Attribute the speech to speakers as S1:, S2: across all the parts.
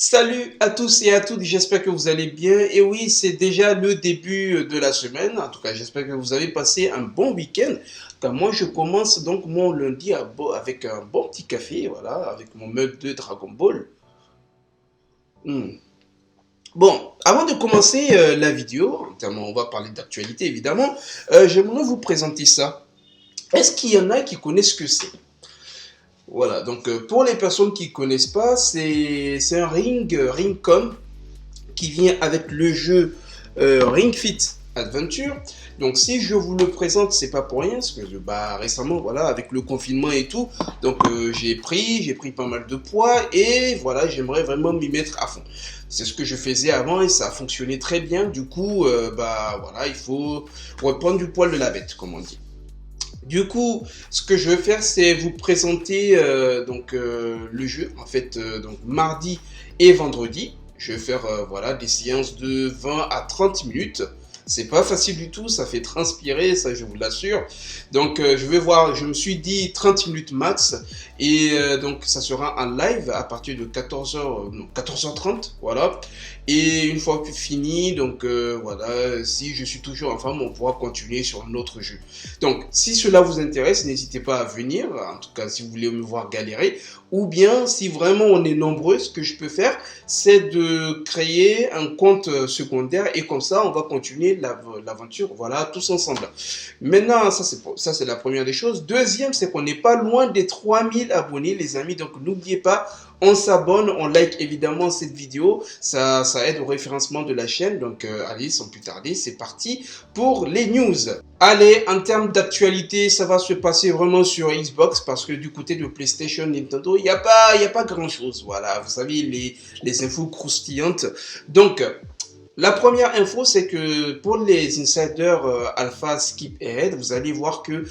S1: Salut à tous et à toutes, j'espère que vous allez bien. Et oui, c'est déjà le début de la semaine. En tout cas, j'espère que vous avez passé un bon week-end. Car moi, je commence donc mon lundi avec un bon petit café, voilà, avec mon mug de Dragon Ball. Hmm. Bon, avant de commencer la vidéo, notamment on va parler d'actualité évidemment, j'aimerais vous présenter ça. Est-ce qu'il y en a qui connaissent ce que c'est? Voilà, donc pour les personnes qui ne connaissent pas, c'est un Ringcom qui vient avec le jeu Ring Fit Adventure. Donc si je vous le présente, c'est pas pour rien, parce que bah, récemment, voilà, avec le confinement et tout, donc j'ai pris pas mal de poids et voilà, j'aimerais vraiment m'y mettre à fond. C'est ce que je faisais avant et ça a fonctionné très bien. Du coup, bah voilà, il faut reprendre du poil de la bête, comme on dit. Du coup, ce que je vais faire, c'est vous présenter le jeu. En fait, donc mardi et vendredi, je vais faire voilà des séances de 20 à 30 minutes. C'est pas facile du tout, ça fait transpirer, ça je vous l'assure. Donc je vais voir, je me suis dit 30 minutes max et donc ça sera en live à partir de 14h30, voilà. Et une fois que fini, donc voilà, si je suis toujours en forme, on pourra continuer sur un autre jeu. Donc, si cela vous intéresse, n'hésitez pas à venir, en tout cas si vous voulez me voir galérer, ou bien si vraiment on est nombreux, ce que je peux faire, c'est de créer un compte secondaire et comme ça, on va continuer l'aventure, voilà, tous ensemble. Maintenant, ça c'est la première des choses. Deuxième, c'est qu'on n'est pas loin des 3000 abonnés, les amis, donc n'oubliez pas, on s'abonne, on like évidemment cette vidéo, ça aide au référencement de la chaîne, donc allez, sans plus tarder, c'est parti pour les news. Allez, en termes d'actualité, ça va se passer vraiment sur Xbox parce que du côté de PlayStation, Nintendo, il y a pas grand-chose. Voilà, vous savez, les infos croustillantes. Donc, la première info, c'est que pour les insiders Alpha Skip Ahead, vous allez voir que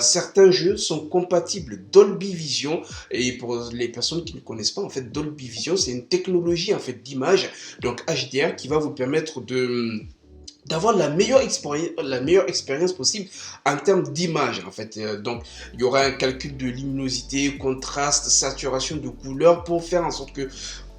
S1: certains jeux sont compatibles Dolby Vision. Et pour les personnes qui ne connaissent pas, en fait, Dolby Vision, c'est une technologie en fait d'image, donc HDR, qui va vous permettre d'avoir la meilleure expérience possible en termes d'image en fait. Donc il y aura un calcul de luminosité, contraste, saturation de couleurs pour faire en sorte que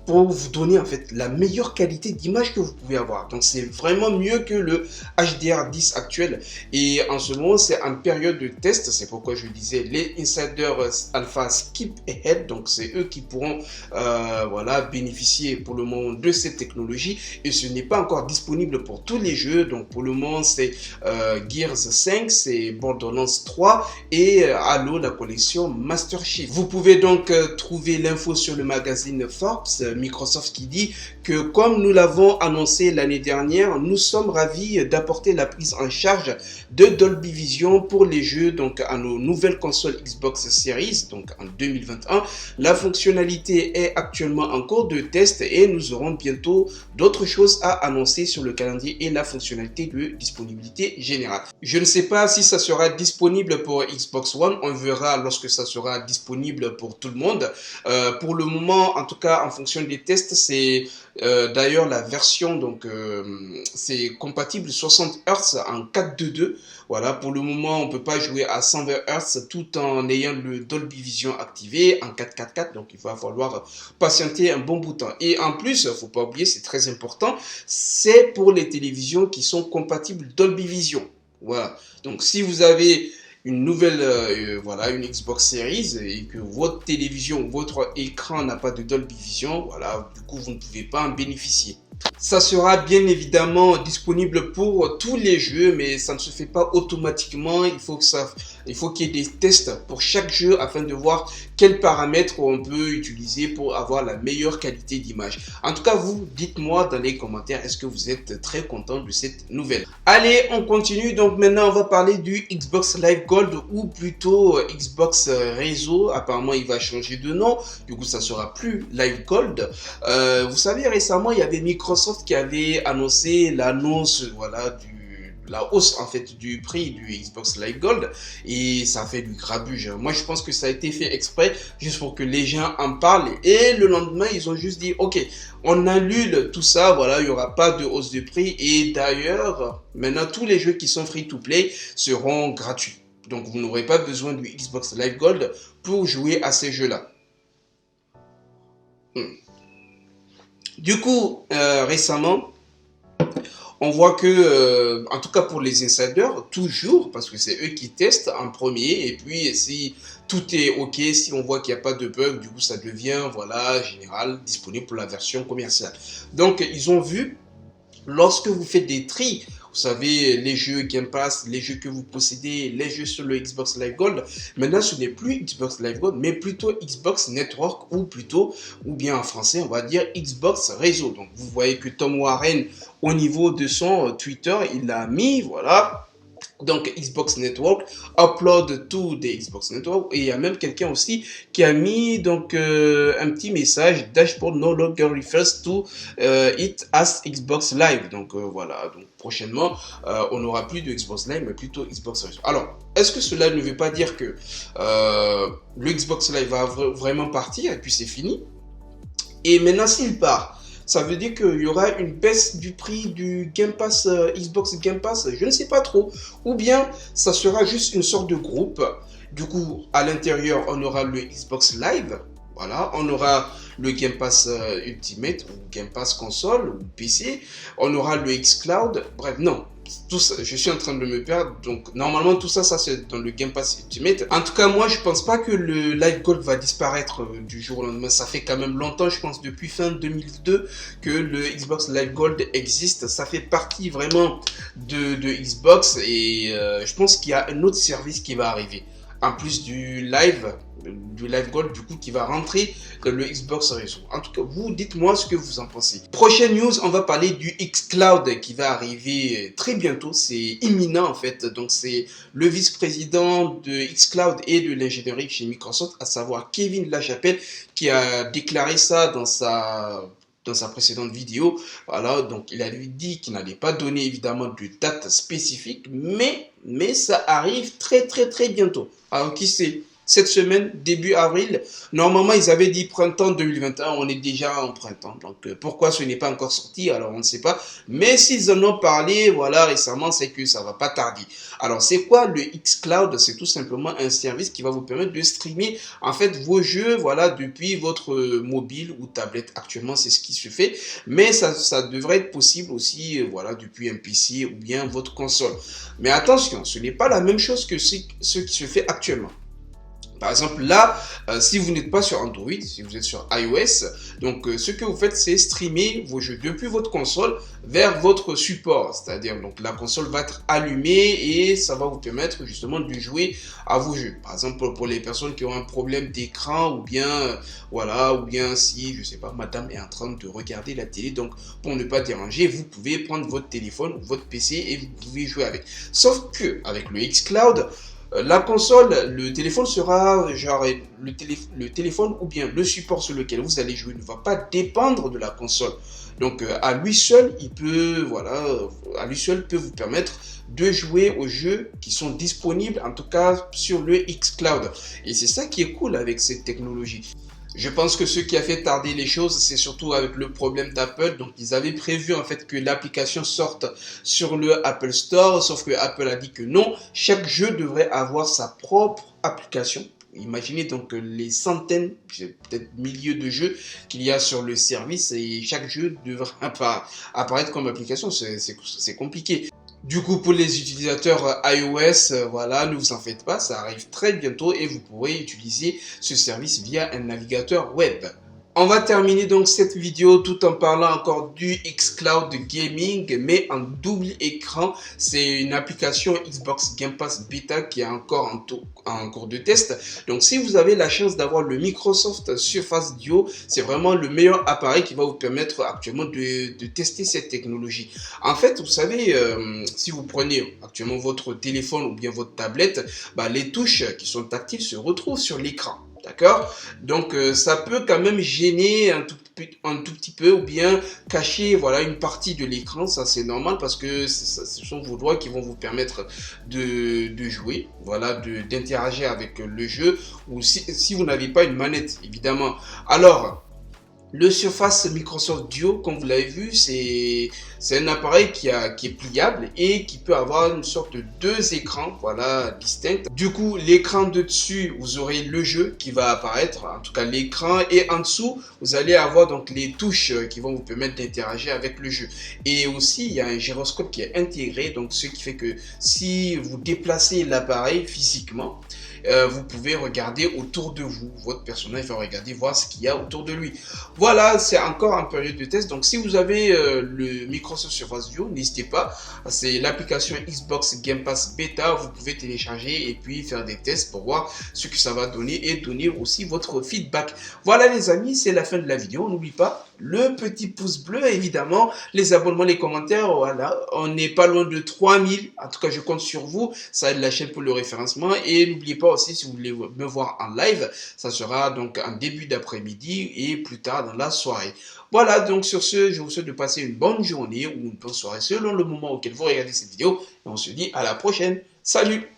S1: pour vous donner en fait la meilleure qualité d'image que vous pouvez avoir. Donc c'est vraiment mieux que le HDR10 actuel. Et en ce moment, c'est en période de test. C'est pourquoi je disais les insiders alpha skip ahead. Donc c'est eux qui pourront voilà, bénéficier pour le moment de cette technologie. Et ce n'est pas encore disponible pour tous les jeux. Donc pour le moment, c'est Gears 5, c'est Borderlands 3 et Halo, la collection Master Chief. Vous pouvez donc trouver l'info sur le magazine Forbes, Microsoft qui dit que comme nous l'avons annoncé l'année dernière, nous sommes ravis d'apporter la prise en charge de Dolby Vision pour les jeux donc à nos nouvelles consoles Xbox Series donc en 2021. La fonctionnalité est actuellement en cours de test et nous aurons bientôt d'autres choses à annoncer sur le calendrier et la fonctionnalité de disponibilité générale. Je ne sais pas si ça sera disponible pour Xbox One, on verra lorsque ça sera disponible pour tout le monde. Pour le moment, en tout cas en fonction des tests, c'est d'ailleurs la version, donc c'est compatible 60 Hz en 4.2.2. Voilà, pour le moment, on peut pas jouer à 120 Hz tout en ayant le Dolby Vision activé en 4.4.4, donc il va falloir patienter un bon bout de temps. Et en plus, faut pas oublier, c'est très important, c'est pour les télévisions qui sont compatibles Dolby Vision. Voilà, donc si vous avez une nouvelle, voilà, une Xbox Series et que votre télévision, votre écran n'a pas de Dolby Vision, voilà, du coup, vous ne pouvez pas en bénéficier. Ça sera bien évidemment disponible pour tous les jeux, mais ça ne se fait pas automatiquement. Il faut qu'il y ait des tests pour chaque jeu afin de voir quels paramètres on peut utiliser pour avoir la meilleure qualité d'image. En tout cas, vous, dites-moi dans les commentaires, est-ce que vous êtes très content de cette nouvelle? Allez, on continue. Donc maintenant, on va parler du Xbox Live Gold ou plutôt Xbox Réseau. Apparemment, il va changer de nom. Du coup, ça sera plus Live Gold. Vous savez, récemment, il y avait Microsoft qui avait annoncé l'annonce, voilà, la hausse en fait du prix du Xbox Live Gold et ça fait du grabuge. Moi je pense que ça a été fait exprès juste pour que les gens en parlent et le lendemain ils ont juste dit ok, on annule tout ça, voilà, il n'y aura pas de hausse de prix et d'ailleurs maintenant tous les jeux qui sont free to play seront gratuits. Donc vous n'aurez pas besoin du Xbox Live Gold pour jouer à ces jeux là. Du coup, récemment, on voit que, en tout cas pour les insiders, toujours, parce que c'est eux qui testent en premier, et puis si tout est OK, si on voit qu'il n'y a pas de bug, du coup ça devient, voilà, général, disponible pour la version commerciale. Donc ils ont vu, lorsque vous faites des tris, vous savez, les jeux Game Pass, les jeux que vous possédez, les jeux sur le Xbox Live Gold, maintenant ce n'est plus Xbox Live Gold, mais plutôt Xbox Network, ou plutôt, ou bien en français, on va dire Xbox Réseau. Donc vous voyez que Tom Warren, au niveau de son Twitter, il a mis, voilà, donc Xbox Network, upload to the Xbox Network, et il y a même quelqu'un aussi qui a mis donc un petit message, dashboard no longer refers to it as Xbox Live. Donc voilà, donc prochainement on n'aura plus de Xbox Live mais plutôt Xbox Live. Alors est-ce que cela ne veut pas dire que le Xbox Live va vraiment partir et puis c'est fini? Et maintenant s'il part, ça veut dire qu'il y aura une baisse du prix du Game Pass, Xbox Game Pass, je ne sais pas trop. Ou bien ça sera juste une sorte de groupe. Du coup, à l'intérieur, on aura le Xbox Live. Voilà, on aura le Game Pass Ultimate ou Game Pass console ou PC. On aura le xCloud. Bref, non. Tout ça, je suis en train de me perdre. Donc, normalement, tout ça, ça c'est dans le Game Pass Ultimate. En tout cas, moi, je pense pas que le Live Gold va disparaître du jour au lendemain. Ça fait quand même longtemps, je pense, depuis fin 2002 que le Xbox Live Gold existe. Ça fait partie vraiment de Xbox et je pense qu'il y a un autre service qui va arriver. En plus du Live Gold, du coup, qui va rentrer dans le Xbox Réseau. En tout cas, vous, dites-moi ce que vous en pensez. Prochaine news, on va parler du xCloud qui va arriver très bientôt. C'est imminent, en fait. Donc, c'est le vice-président de xCloud et de l'ingénierie chez Microsoft, à savoir Kevin Lachapelle, qui a déclaré ça dans sa précédente vidéo. Voilà, donc il a lui dit qu'il n'allait pas donner évidemment de date spécifique, mais ça arrive très bientôt. Alors qui sait, cette semaine, début avril, normalement ils avaient dit printemps 2021, on est déjà en printemps. Donc pourquoi ce n'est pas encore sorti, alors on ne sait pas. Mais s'ils en ont parlé, voilà, récemment, c'est que ça va pas tarder. Alors c'est quoi le xCloud? C'est tout simplement un service qui va vous permettre de streamer en fait vos jeux, voilà, depuis votre mobile ou tablette. Actuellement, c'est ce qui se fait, mais ça devrait être possible aussi, voilà, depuis un PC ou bien votre console. Mais attention, ce n'est pas la même chose que ce qui se fait actuellement. Par exemple, là, si vous n'êtes pas sur Android, si vous êtes sur iOS, donc ce que vous faites, c'est streamer vos jeux depuis votre console vers votre support. C'est-à-dire, donc la console va être allumée et ça va vous permettre justement de jouer à vos jeux. Par exemple, pour les personnes qui ont un problème d'écran ou bien, voilà, ou bien si, je sais pas, madame est en train de regarder la télé, donc pour ne pas déranger, vous pouvez prendre votre téléphone ou votre PC et vous pouvez jouer avec. Sauf que avec le xCloud, la console, le téléphone sera genre le téléphone ou bien le support sur lequel vous allez jouer ne va pas dépendre de la console. Donc à lui seul, il peut voilà, à lui seul peut vous permettre de jouer aux jeux qui sont disponibles en tout cas sur le xCloud. Et c'est ça qui est cool avec cette technologie. Je pense que ce qui a fait tarder les choses, c'est surtout avec le problème d'Apple. Donc, ils avaient prévu en fait que l'application sorte sur le Apple Store, sauf que Apple a dit que non. Chaque jeu devrait avoir sa propre application. Imaginez donc les centaines, peut-être milliers de jeux qu'il y a sur le service et chaque jeu devrait apparaître comme application. C'est compliqué. Du coup, pour les utilisateurs iOS, voilà, ne vous en faites pas, ça arrive très bientôt et vous pourrez utiliser ce service via un navigateur web. On va terminer donc cette vidéo tout en parlant encore du xCloud Gaming, mais en double écran. C'est une application Xbox Game Pass Beta qui est encore en cours de test. Donc si vous avez la chance d'avoir le Microsoft Surface Duo, c'est vraiment le meilleur appareil qui va vous permettre actuellement de tester cette technologie. En fait, vous savez, si vous prenez actuellement votre téléphone ou bien votre tablette, les touches qui sont tactiles se retrouvent sur l'écran. D'accord? Donc, ça peut quand même gêner un tout petit peu ou bien cacher voilà, une partie de l'écran. Ça, c'est normal parce que ce sont vos doigts qui vont vous permettre de jouer, voilà, d'interagir avec le jeu ou si vous n'avez pas une manette, évidemment. Alors, Le Surface Microsoft Duo, comme vous l'avez vu, c'est un appareil qui est pliable et qui peut avoir une sorte de deux écrans, voilà, distincts. Du coup, l'écran de dessus, vous aurez le jeu qui va apparaître, en tout cas l'écran, et en dessous, vous allez avoir donc les touches qui vont vous permettre d'interagir avec le jeu. Et aussi, il y a un gyroscope qui est intégré, donc ce qui fait que si vous déplacez l'appareil physiquement, vous pouvez regarder autour de vous. Votre personnage va regarder, voir ce qu'il y a autour de lui. Voilà, c'est encore en période de test. Donc, si vous avez le Microsoft Surface Duo, n'hésitez pas. C'est l'application Xbox Game Pass Beta. Vous pouvez télécharger et puis faire des tests pour voir ce que ça va donner et donner aussi votre feedback. Voilà, les amis, c'est la fin de la vidéo. N'oublie pas le petit pouce bleu, évidemment, les abonnements, les commentaires. Voilà, on n'est pas loin de 3000. En tout cas, je compte sur vous. Ça aide la chaîne pour le référencement. Et n'oubliez pas aussi, si vous voulez me voir en live, ça sera donc en début d'après-midi et plus tard dans la soirée. Voilà, donc sur ce, je vous souhaite de passer une bonne journée ou une bonne soirée selon le moment auquel vous regardez cette vidéo. Et on se dit à la prochaine. Salut!